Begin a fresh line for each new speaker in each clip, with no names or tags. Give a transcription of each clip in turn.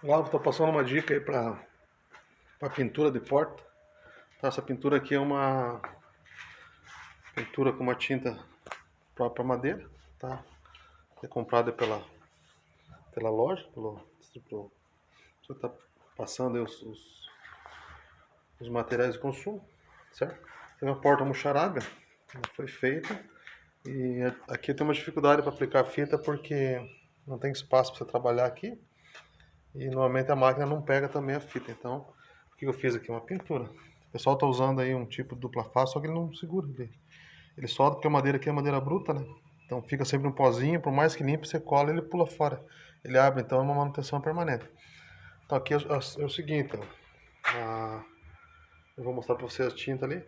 Lá estou passando uma dica aí para pintura de porta. Tá, essa pintura aqui é uma pintura com uma tinta própria madeira, tá? É comprada pela loja, pelo distribuidor. Você está passando aí os materiais de consumo, certo? Tem uma porta muxarada, ela foi feita e aqui tem uma dificuldade para aplicar a fita porque não tem espaço para você trabalhar aqui e normalmente a máquina não pega também a fita. Então, o que eu fiz aqui? Uma pintura. O pessoal está usando aí um tipo de dupla face, só que ele não segura. Ele solta porque a madeira aqui é madeira bruta, né? Então fica sempre um pozinho, por mais que limpe, você cola ele pula fora. Ele abre, então é uma manutenção permanente. Então aqui é o seguinte, ó. Eu vou mostrar para você a tinta ali.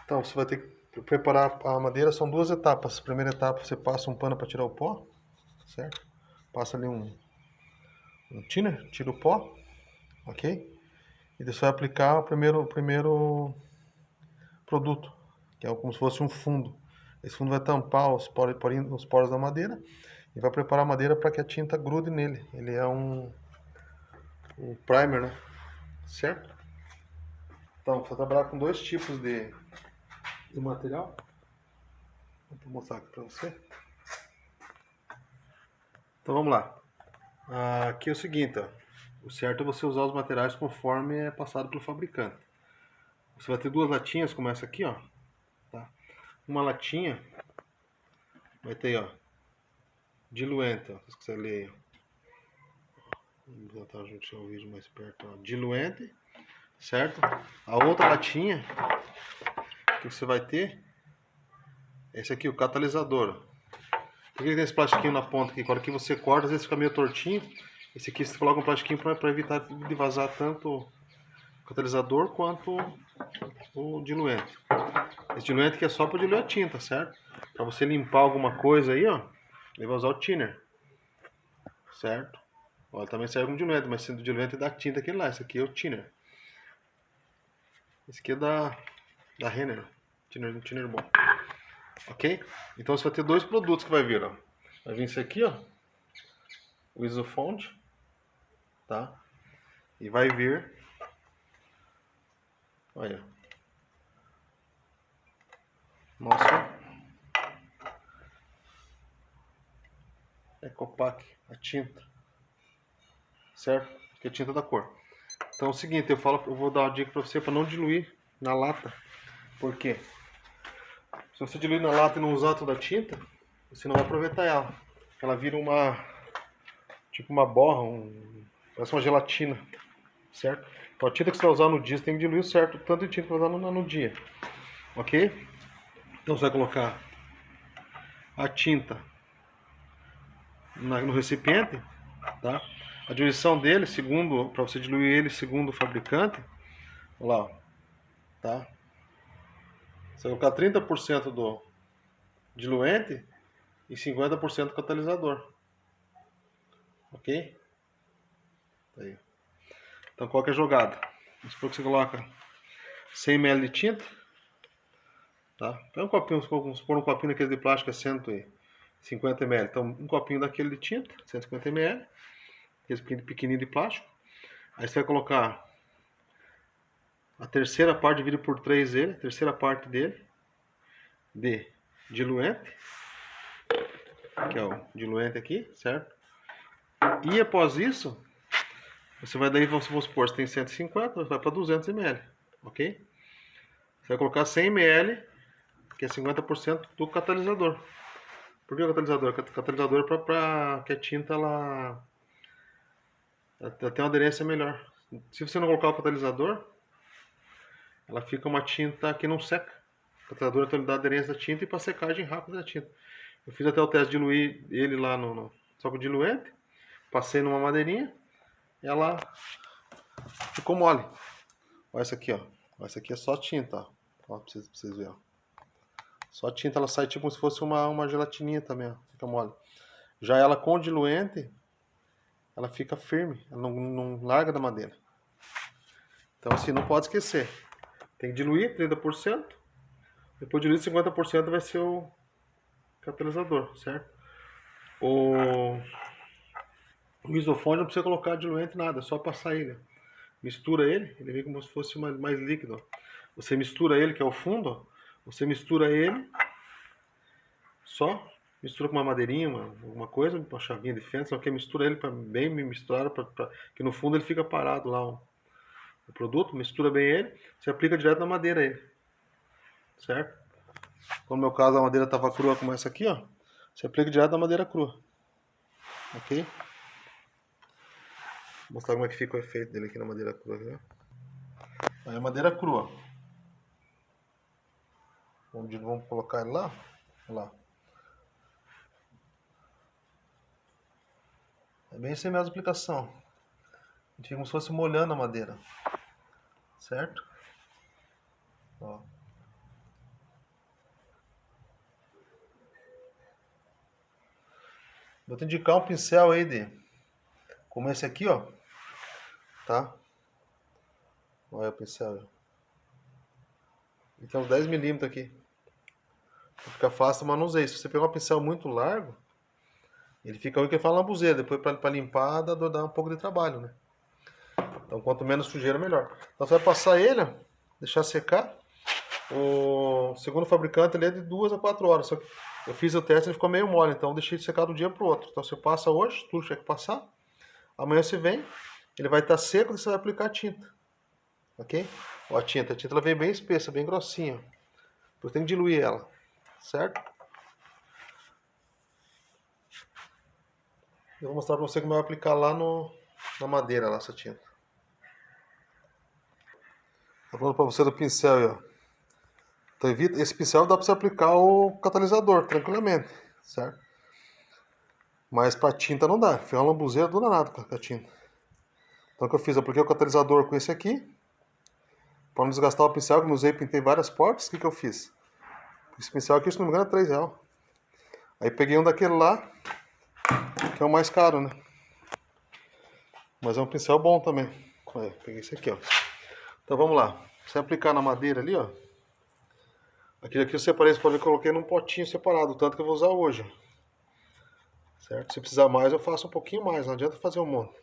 Então você vai ter que preparar a madeira, são duas etapas. Primeira etapa você passa um pano para tirar o pó, certo? Passa ali um thinner, tira o pó, ok? E você vai aplicar o primeiro produto, que é como se fosse um fundo. Esse fundo vai tampar os poros da madeira e vai preparar a madeira para que a tinta grude nele. Ele é um primer, né? Certo? Então, você vai trabalhar com dois tipos de material. Vou mostrar aqui para você. Então vamos lá. Aqui é o seguinte, ó. O certo é você usar os materiais conforme é passado pelo fabricante. Você vai ter duas latinhas, como essa aqui, ó. Tá? Uma latinha vai ter, ó, diluente, ó, se você quiser ler aí, ó. Vamos botar junto o vídeo mais perto, ó. Diluente, certo? A outra latinha que você vai ter, esse aqui, o catalisador. Por que tem esse plastiquinho na ponta aqui? Quando aqui você corta, às vezes fica meio tortinho. Esse aqui você coloca um plastiquinho para evitar de vazar tanto o catalisador quanto o diluente. Esse diluente aqui é só para diluir a tinta, certo? Para você limpar alguma coisa aí, ó, ele vai usar o thinner, certo? Ó, também serve como diluente, mas sendo diluente da tinta aquele lá. Esse aqui é o thinner. Esse aqui é da Renner, thinner bom. Ok? Então você vai ter dois produtos que vai vir, ó. Vai vir esse aqui, ó, o Isofond, tá? E vai vir, olha, nossa, Ecopac, a tinta, certo? Que é a tinta da cor. Então é o seguinte, eu vou dar uma dica para você para não diluir na lata. Por quê? Se você diluir na lata e não usar toda a tinta, você não vai aproveitar ela. Ela vira tipo uma borra, parece uma gelatina, certo? Então a tinta que você vai usar no dia, você tem que diluir certo, tanto de tinta que você vai usar no dia, ok? Então você vai colocar a tinta no recipiente, tá? A diluição dele, segundo, para você diluir ele segundo o fabricante, olha lá, ó, tá? Você vai colocar 30% do diluente e 50% do catalisador, ok? Aí. Então qual que é a jogada? Vamos supor que você coloca 100 ml de tinta, tá? Pega um copinho, vamos supor um copinho daquele de plástico é 150 ml. Então um copinho daquele de tinta, 150 ml, aquele pequenininho de plástico. Aí você vai colocar a terceira parte dividida por 3 dele, a terceira parte dele de diluente, que é o diluente aqui, certo? E após isso, você vai daí, vamos supor, você tem 150, vai para 200 ml, ok? Você vai colocar 100 ml, que é 50% do catalisador. Por que o catalisador? O catalisador é para que a tinta ela tenha uma aderência melhor. Se você não colocar o catalisador, ela fica uma tinta que não seca. O catalisador então, ele dá aderência da tinta e para secagem rápida da tinta. Eu fiz até o teste de diluir ele lá só com diluente, passei numa madeirinha, e ela ficou mole. Olha essa aqui, ó. Essa aqui é só tinta, ó. Ó, pra vocês verem, ó. Só tinta, ela sai tipo como se fosse uma gelatininha também, ó. Fica mole. Já ela com diluente, ela fica firme, ela não larga da madeira. Então assim, não pode esquecer. Tem que diluir 30%, depois diluir 50% vai ser o catalisador, certo? O O isofone não precisa colocar diluente nada, é só passar ele. Mistura ele vem como se fosse mais líquido. Ó. Você mistura ele, que é o fundo, ó. Você mistura ele, só mistura com uma madeirinha, alguma coisa, uma chavinha de fenda, só que mistura ele para bem misturado, que no fundo ele fica parado lá, ó. O produto, mistura bem ele, você aplica direto na madeira ele, certo? Então, no meu caso a madeira estava crua como essa aqui, ó, você aplica direto na madeira crua, ok? Vou mostrar como é que fica o efeito dele aqui na madeira crua, né? Aí a madeira crua, vamos colocar ele lá, olha lá. É bem essa mesma aplicação, a gente fica como se fosse molhando a madeira, certo? Ó. Vou te indicar um pincel aí como esse aqui, ó, tá? Olha o pincel. Ele tem uns 10 milímetros aqui. Fica fácil o manuseio. Se você pegar um pincel muito largo, ele fica ruim que ele fala lambuzeira. Depois para limpar dá um pouco de trabalho, né? Então quanto menos sujeira, melhor. Então você vai passar ele, ó, deixar secar. O segundo fabricante ele é de 2 a 4 horas. Só que eu fiz o teste e ele ficou meio mole, então eu deixei de secar de um dia para o outro. Então você passa hoje, tudo tinha que passar. Amanhã você vem, ele vai estar seco e você vai aplicar a tinta. Ok? Ó, a tinta ela vem bem espessa, bem grossinha. Você tem que diluir ela, certo? Eu vou mostrar para você como vai aplicar lá na madeira, lá, essa tinta. Tô falando para você do pincel aí, ó. Então, esse pincel dá para você aplicar o catalisador tranquilamente, certo? Mas para tinta não dá, fica uma lambuzeira do danado com a tinta. Então o que eu fiz? Eu apliquei o catalisador com esse aqui, para não desgastar o pincel, que eu usei e pintei várias portas. O que eu fiz? Esse pincel aqui, se não me engano, é R$3. Aí peguei um daquele lá, que é o mais caro, né? Mas é um pincel bom também. Aí, peguei esse aqui, ó. Então vamos lá. Você aplicar na madeira ali, ó. Aquele aqui eu separei, você pode ver que eu coloquei num potinho separado, tanto que eu vou usar hoje. Certo? Se precisar mais, eu faço um pouquinho mais, não adianta fazer um monte.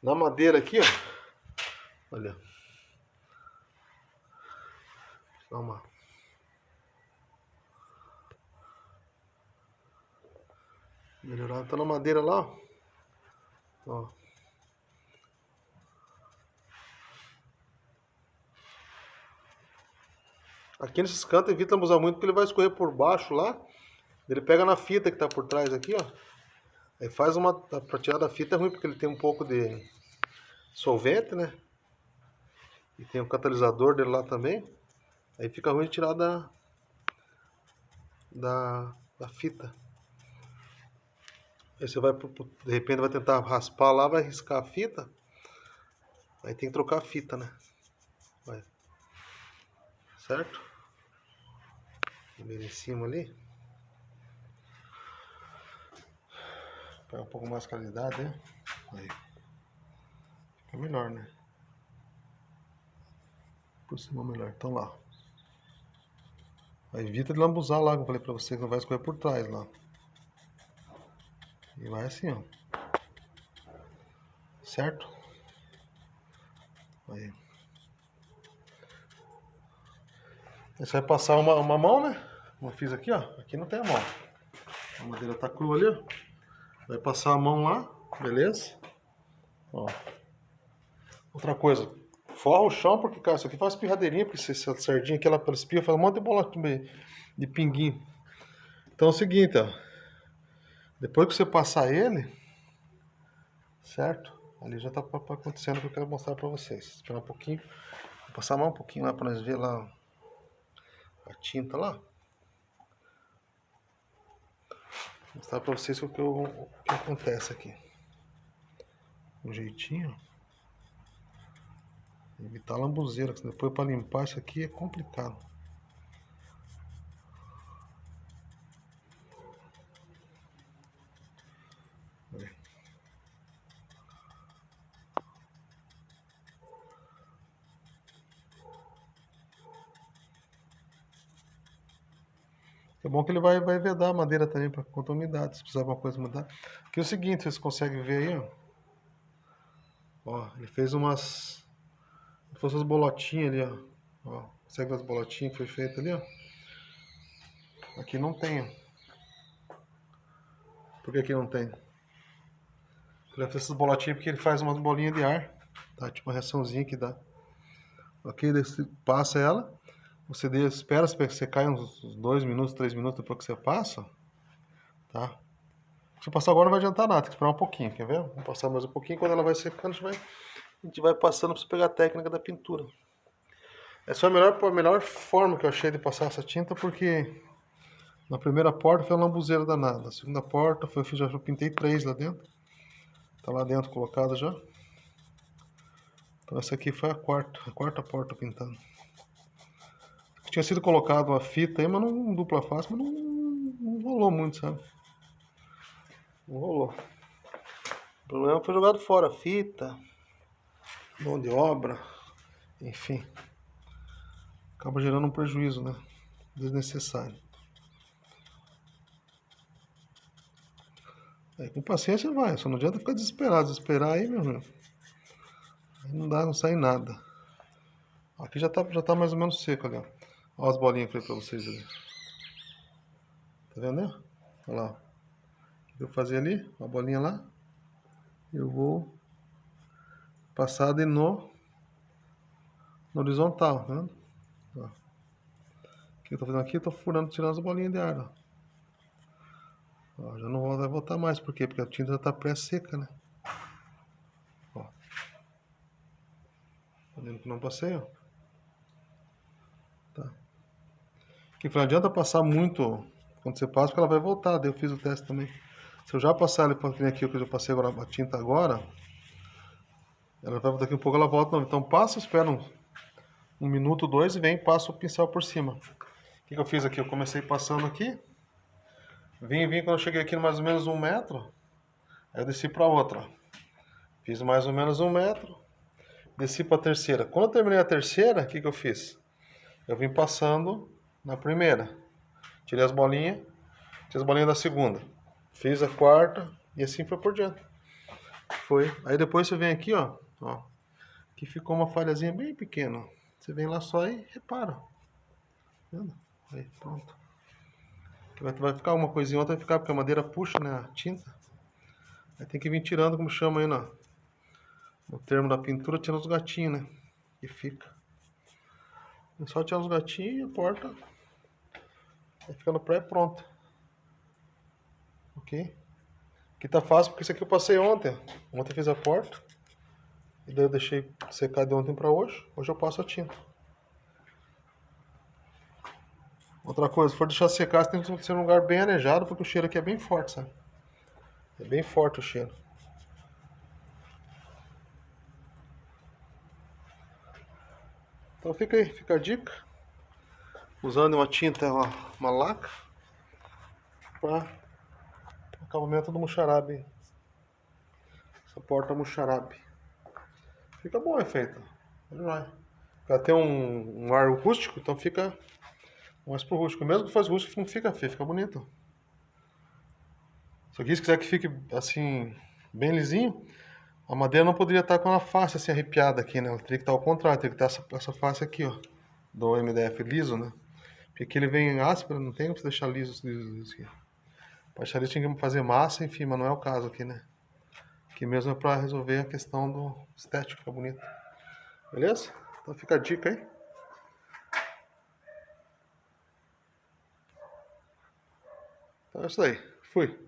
Na madeira aqui, ó. Olha. Dá uma... melhorada. Tá na madeira lá, ó. Aqui nesses cantos evita usar muito porque ele vai escorrer por baixo lá. Ele pega na fita que tá por trás aqui, ó. Aí faz uma... pra tirar da fita é ruim porque ele tem um pouco de solvente, né? E tem o catalisador dele lá também. Aí fica ruim de tirar da fita. Aí você vai, de repente vai tentar raspar lá, vai riscar a fita. Aí tem que trocar a fita, né? Vai. Certo? Primeiro em cima ali. Pega um pouco mais de qualidade, né? Aí. Fica melhor, né? Por cima melhor. Então lá. Aí evita de lambuzar lá, como eu falei pra você, que não vai escorrer por trás lá. E vai assim, ó. Certo? Aí. Aí você vai passar uma mão, né? Como eu fiz aqui, ó. Aqui não tem a mão. A madeira tá crua ali, ó. Vai passar a mão lá, beleza? Ó. Outra coisa, forra o chão, porque, cara, isso aqui faz espirradeirinha, porque se essa sardinha aqui, ela espirra, faz um monte de bola de pinguinho. Então é o seguinte, ó. Depois que você passar ele, certo? Ali já tá acontecendo o que eu quero mostrar pra vocês. Esperar um pouquinho. Vou passar mais um pouquinho lá pra nós ver lá a tinta lá. Vou mostrar pra vocês o que acontece aqui. Um jeitinho. Evitar a lambuzeira, que depois pra limpar isso aqui é complicado. É bom que ele vai vedar a madeira também para conter umidade, se precisar de alguma coisa mudar. Aqui é o seguinte, vocês conseguem ver aí, ó. Ó, ele fez umas... Se fosse as bolotinhas ali, ó. Ó, consegue ver as bolotinhas que foi feita ali, ó. Aqui não tem, ó. Por que aqui não tem? Ele fez essas bolotinhas porque ele faz umas bolinhas de ar. Tá? Tipo uma reaçãozinha que dá. Ok, você passa ela. Você espera você cair uns 2 minutos, 3 minutos depois que você passa. Tá? Se eu passar agora não vai adiantar nada, tem que esperar um pouquinho, quer ver? Vamos passar mais um pouquinho, quando ela vai secando a gente vai passando para você pegar a técnica da pintura. Essa foi a melhor forma que eu achei de passar essa tinta, porque na primeira porta foi uma lambuzeira danada, na segunda porta eu pintei 3 lá dentro, tá lá dentro colocada já. Então essa aqui foi a quarta porta pintada. Tinha sido colocado uma fita aí, mas não dupla face, mas não rolou muito, sabe? Não rolou. O problema foi jogado fora, fita, mão de obra, enfim. Acaba gerando um prejuízo, né? Desnecessário. Aí com paciência vai, só não adianta ficar desesperado. Desesperar aí, meu irmão. Aí não sai nada. Aqui já tá mais ou menos seco ali, ó. Olha as bolinhas que eu falei pra vocês ali. Tá vendo, né? Olha lá. O que eu fazer ali? Uma bolinha lá. Eu vou passar no horizontal, tá vendo? Ó. O que eu tô fazendo aqui? Eu tô furando, tirando as bolinhas de ar, ó. Ó, já não vai voltar mais, por quê? Porque a tinta já tá pré-seca, né? Ó. Tá vendo que não passei, ó? Tá. Que não adianta passar muito quando você passa, porque ela vai voltar. Daí eu fiz o teste também. Se eu já passar ele para aqui, que eu já passei agora a tinta agora, ela vai daqui um pouco, ela volta. Não. Então passa, espera um minuto, 2 e vem e passa o pincel por cima. O que eu fiz aqui? Eu comecei passando aqui, vim, quando eu cheguei aqui mais ou menos 1 metro, aí eu desci para outra. Fiz mais ou menos 1 metro, desci para a terceira. Quando eu terminei a terceira, o que eu fiz? Eu vim passando na primeira, tirei as bolinhas da segunda, fiz a quarta e assim foi por diante. Foi. Aí depois você vem aqui, ó, que ficou uma falhazinha bem pequena. Você vem lá só e repara. Tá vendo? Aí, pronto. Vai ficar uma coisinha, outra vai ficar, porque a madeira puxa, né, a tinta. Aí tem que vir tirando, como chama aí no termo da pintura, tirando os gatinhos, né, que fica. É só tirar os gatinhos e a porta vai ficando pré-pronta. Ok? Aqui tá fácil porque isso aqui eu passei ontem. Ontem eu fiz a porta. E daí eu deixei secar de ontem pra hoje. Hoje eu passo a tinta. Outra coisa, se for deixar secar, você tem que ser num lugar bem arejado, porque o cheiro aqui é bem forte, sabe? É bem forte o cheiro. Então fica aí, fica a dica. Usando uma tinta, uma laca, para acabamento do muxarabe. Essa porta muxarabe. Fica bom o efeito. Ela tem um ar rústico, então fica mais pro rústico. Mesmo que faz rústico, não fica feio, fica bonito. Só que se quiser que fique assim, bem lisinho, a madeira não poderia estar com a face assim arrepiada aqui, né? Ela teria que estar ao contrário, teria que estar essa face aqui, ó, do MDF liso, né? Porque aqui ele vem áspero, não tem como você deixar liso aqui. Para deixar liso tinha que fazer massa, enfim, mas não é o caso aqui, né? Aqui mesmo é para resolver a questão do estético, fica bonito. Beleza? Então fica a dica aí. Então é isso aí. Fui.